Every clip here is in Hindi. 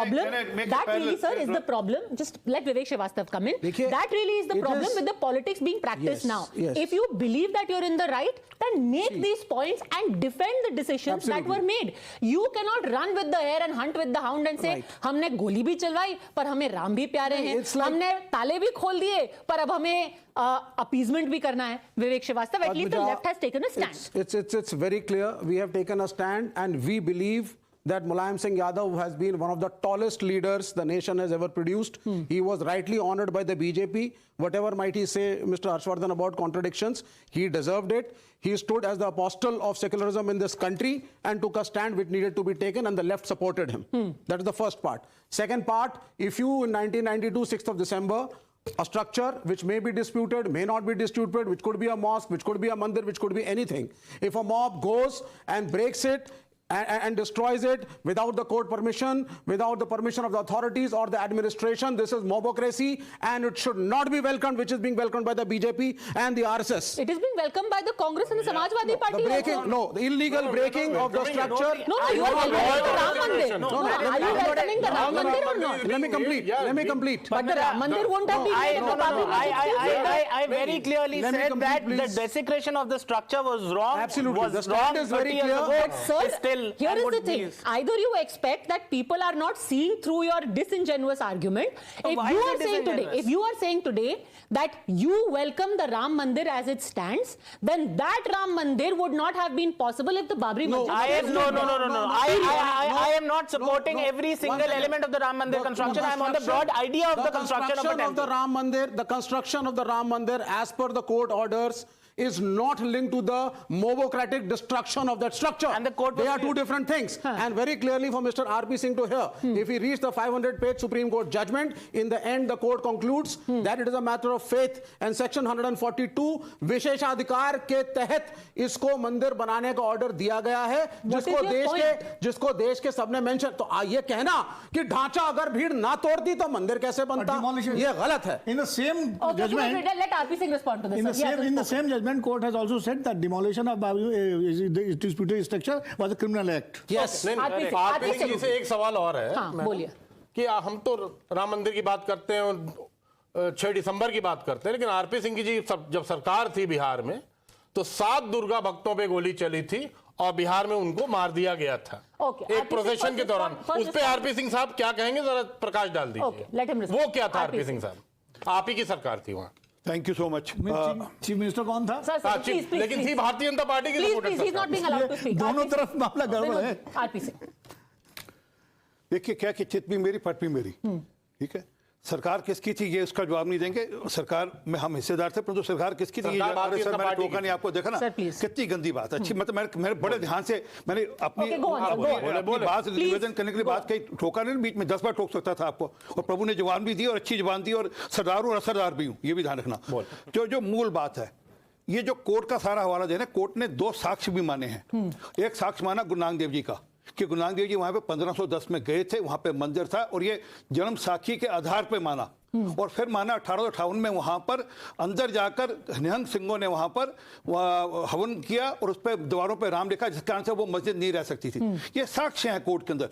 problem. That really, sir, is the problem. Just let Vivek Srivastava come in. That really is the problem with the politics being practiced now. If you believe that you're in the right, then make these points and defend the decisions that were made. You cannot run with the hare and hunt with the hound and say, हमने गोली भी चलवाई, पर हमें राम भी प्यारे हैं, हमने ताले भी खोल दिए, पर अब हमें appeasement भी करना है. Vivek Srivastava, at least the left has taken a stand. It's very clear. We have taken a stand, and we believe that Mulayam Singh Yadav has been one of the tallest leaders the nation has ever produced. He was rightly honored by the BJP. Whatever might he say, Mr. Harshvardhan, about contradictions, he deserved it. He stood as the apostle of secularism in this country and took a stand which needed to be taken, and the left supported him. That is the first part. Second part, if you in 1992, 6th of December, a structure which may be disputed, may not be disputed, which could be a mosque, which could be a mandir, which could be anything. If a mob goes and breaks it and destroys it without the court permission, without the permission of the authorities or the administration, this is mobocracy, and it should not be welcomed, which is being welcomed by the BJP and the RSS. It is being welcomed by the Congress and the Samajwadi Party. The illegal breaking of the structure. No, you are welcoming the Ram Mandir. Are you welcoming the Ram Mandir or not? Let me complete. But the Ram Mandir won't have been made. I very clearly said that the desecration of the structure was wrong. Absolutely. The stand is very clear. But sir, here is the thing. Either you expect that people are not seeing through your disingenuous argument. If you are saying today that you welcome the Ram Mandir as it stands, then that Ram Mandir would not have been possible if the Babri Masjid. I am not supporting every single element of the Ram Mandir construction. I am on the broad idea of the construction of the temple. The construction of the Ram Mandir, as per the court orders, is not linked to the mobocratic destruction of that structure. And the court, they are two different things. And very clearly for Mr. R.P. Singh to hear, if he reads the 500-page Supreme Court judgment, in the end the court concludes that it is a matter of faith, and section 142 विशेषाधिकार के तहत इसको मंदिर बनाने का ऑर्डर दिया गया है, जिसको देश के सबने मेंशन. तो ये कहना कि ढांचा अगर भीड़ ना तोड़ती तो मंदिर कैसे बनता, ये गलत है. In the same judgment, let R.P. Singh respond to this. In the same judgment, court has also said that demolition of the disputed structure was a criminal act. Yes. RP Singh ji से एक सवाल और है. बोलिए. कि हम तो राम मंदिर की बात करते हैं और 6 दिसंबर की बात करते हैं, लेकिन आरपी सिंह जी जब सरकार थी बिहार में तो 7 दुर्गा भक्तों पे गोली चली थी और बिहार में उनको मार दिया गया था एक प्रोसेशन के दौरान. उस पे आरपी सिंह साहब क्या कहेंगे, जरा प्रकाश डाल दीजिए. वो क्या था आरपी सिंह साहब? आप ही की सरकार थी वहां. Thank you so much. Chief minister कौन था? लेकिन थी भारतीय जनता पार्टी की सपोर्टर. दोनों तरफ मामला गड़बड़ है. आरपी सिंह, देखिए क्या कि चित भी मेरी पट भी मेरी. ठीक है, सरकार किसकी थी ये उसका जवाब नहीं देंगे. सरकार में हम हिस्सेदार थे, परंतु सरकार किसकी थी सर, मैंने टोका नहीं आपको देखा ना, कितनी गंदी बात. अच्छी मतलब मैंने बड़े ध्यान से मैंने अपनी बात निवेदन करने के लिए बात कही. ठोका नहीं, बीच में 10 बार ठोक सकता था आपको, और प्रभु ने जवान भी दी और अच्छी जवान दी, और सरदार और असरदार भी हूँ, ये भी ध्यान रखना. जो मूल बात है, ये जो कोर्ट का सारा हवाला देना, कोर्ट ने 2 साक्ष्य भी माने हैं. एक साक्ष्य माना गुरु नानक देव जी का, कि गुरु नानक देव जी वहां पे 1510 में गए थे, वहां पे मंदिर था, और ये जन्म साखी के आधार पे माना. और फिर माना 1858 में वहां पर अंदर जाकर निहंग सिंहों ने वहां पर हवन किया और उस पर दीवारों पे राम लिखा, जिस कारण से वो मस्जिद नहीं रह सकती थी. ये साक्ष्य हैं कोर्ट के अंदर.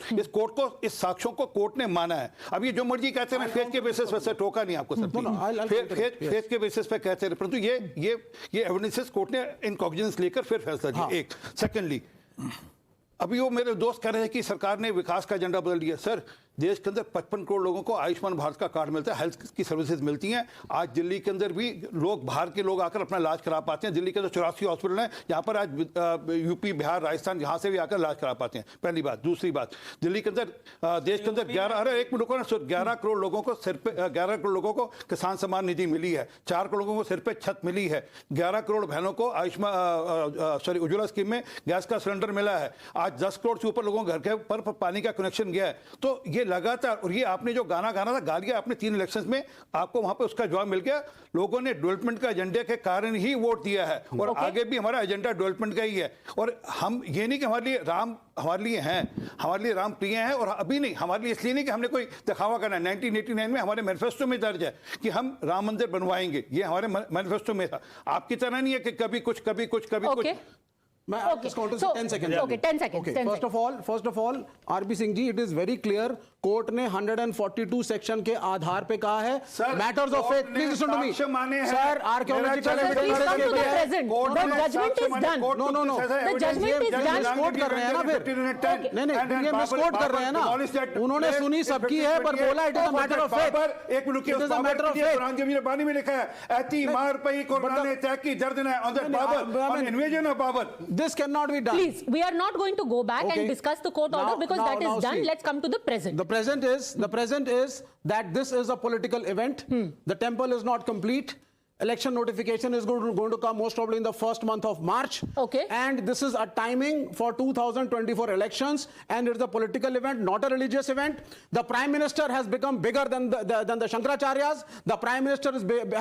इस साक्ष्यों को कोर्ट ने माना है. अब ये जो मर्जी कहते हैं, फेथ के बेसिस पे टोका नहीं आपको सर, फेथ के बेसिस पे कहते हैं, परंतु ये एविडेंसेस कोर्ट ने इनकॉग्निजेंस लेकर फिर फैसला किया. एक सेकेंडली, अभी वो मेरे दोस्त कह रहे हैं कि सरकार ने विकास का एजेंडा बदल दिया. सर, देश के अंदर 55 करोड़ लोगों को आयुष्मान भारत का कार्ड मिलता है, हेल्थ की सर्विसेज मिलती हैं. आज दिल्ली के अंदर भी बाहर के लोग आकर अपना इलाज करा पाते हैं. दिल्ली के अंदर 84 हॉस्पिटल हैं, यहाँ पर आज यूपी, बिहार, राजस्थान, यहाँ से भी आकर इलाज करा पाते हैं. पहली बात. दूसरी बात, दिल्ली के अंदर देश के अंदर 11 करोड़ लोगों को सिर पे 11 करोड़ लोगों को किसान सम्मान निधि मिली है. 4 करोड़ लोगों को सिर पे छत मिली है. 11 करोड़ बहनों को उज्ज्वला स्कीम में गैस का सिलेंडर मिला है. आज 10 करोड़ से ऊपर लोगों के घर के पर पानी का कनेक्शन गया है. तो ये लगातार, और ये आपने जो गाना गाना था, गा लिया आपने 3 इलेक्शंस में, आपको वहां पे उसका जवाब मिल गया. लोगों ने डेवलपमेंट का एजेंडे के कारण ही वोट दिया है, और आगे भी हमारा एजेंडा डेवलपमेंट का ही है. और हम ये नहीं कि हमारे लिए राम प्रिय हैं, और अभी नहीं, हमारे लिए इसलिए नहीं कि हमने कोई दिखावा करना है. 1989 में हमारे मैनिफेस्टो में दर्ज है कि हम राम मंदिर बनवाएंगे, ये हमारे मैनिफेस्टो में था. आपकी तरह नहीं है कि कभी कुछ. Okay. So, 10 seconds. Okay, 10 seconds. Okay. 10 First of all, RP Singh ji, it is very clear. Court ने 142 सेक्शन के आधार पे कहा है matters of faith. Please listen to me sir. Archaeological evidence the judgment is done. No The judgment is done. Quote कर रहे हैं ना फिर. नहीं ये मिसकोट कर रहे हैं ना. उन्होंने सुनी सबकी है पर बोला it is a matter of faith. एक minute it is a matter of faith. Quran में बानी में लिखा है ऐती मार पई कुरान ने तय की दर्द है on the Babar on invasion of Babar. This cannot be done. Please, we are not going to go back and discuss the court order because that is done. Let's come to the present. The present is that this is a political event. The temple is not complete. Election notification is going to come most probably in the first month of March. Okay. And this is a timing for 2024 elections, and it's a political event, not a religious event. The Prime Minister has become bigger than the Shankaracharyas. The Prime Minister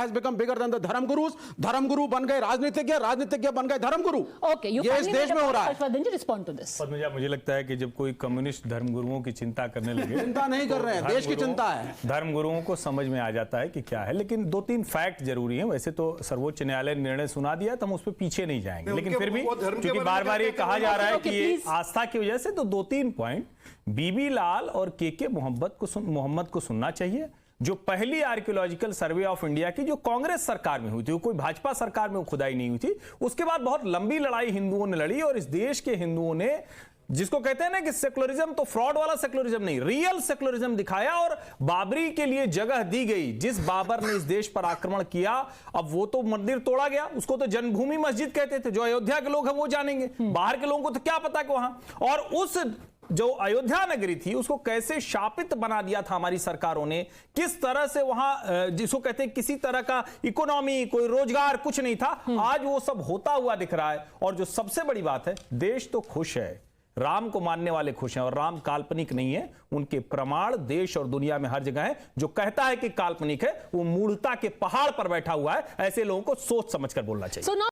has become bigger than the Dharam Gurus. Dharam Guru ban gaye Rajnitijna, Rajnitijna ban gaye Dharam Guru. Okay, you ये इस देश में हो रहा है. Harshvardhan ji, respond to this. मुझे लगता है कि जब कोई कम्युनिस्ट धर्मगुरुओं की चिंता करने लगे, चिंता नहीं कर रहे हैं, देश की चिंता है. धर्मगुरुओं को समझ में आ जाता है कि क्या है, लेकिन 2-3 फैक्ट जरूरी हैं. वैसे तो सर्वोच्च न्यायालय ने निर्णय सुना दिया तो हम उस पर पीछे नहीं जाएंगे, लेकिन फिर भी क्योंकि बार-बार ये कहा जा रहा है कि ये आस्था की वजह से, तो 2-3 पॉइंट बीबी लाल और के मोहम्मद को सुनना चाहिए. जो पहली आर्कियोलॉजिकल सर्वे ऑफ इंडिया की जो कांग्रेस सरकार में हुई थी, वो कोई भाजपा सरकार में खुदाई नहीं हुई थी. उसके बाद बहुत लंबी लड़ाई हिंदुओं ने लड़ी और इस देश के हिंदुओं ने, जिसको कहते हैं ना कि सेकुलरिज्म, तो फ्रॉड वाला सेकुलरिज्म नहीं, रियल सेकुलरिज्म दिखाया और बाबरी के लिए जगह दी गई. जिस बाबर ने इस देश पर आक्रमण किया, अब वो तो मंदिर तोड़ा गया, उसको तो जन्मभूमि मस्जिद कहते थे. जो अयोध्या के लोग हैं वो जानेंगे, बाहर के लोगों को तो क्या पता कि वहां. और उस जो अयोध्या नगरी थी उसको कैसे शापित बना दिया था हमारी सरकारों ने, किस तरह से वहां, जिसको कहते हैं किसी तरह का इकोनॉमी, कोई रोजगार कुछ नहीं था. आज वो सब होता हुआ दिख रहा है. और जो सबसे बड़ी बात है, देश तो खुश है, राम को मानने वाले खुश हैं, और राम काल्पनिक नहीं है. उनके प्रमाण देश और दुनिया में हर जगह है. जो कहता है कि काल्पनिक है वो मूढ़ता के पहाड़ पर बैठा हुआ है. ऐसे लोगों को सोच समझकर बोलना चाहिए.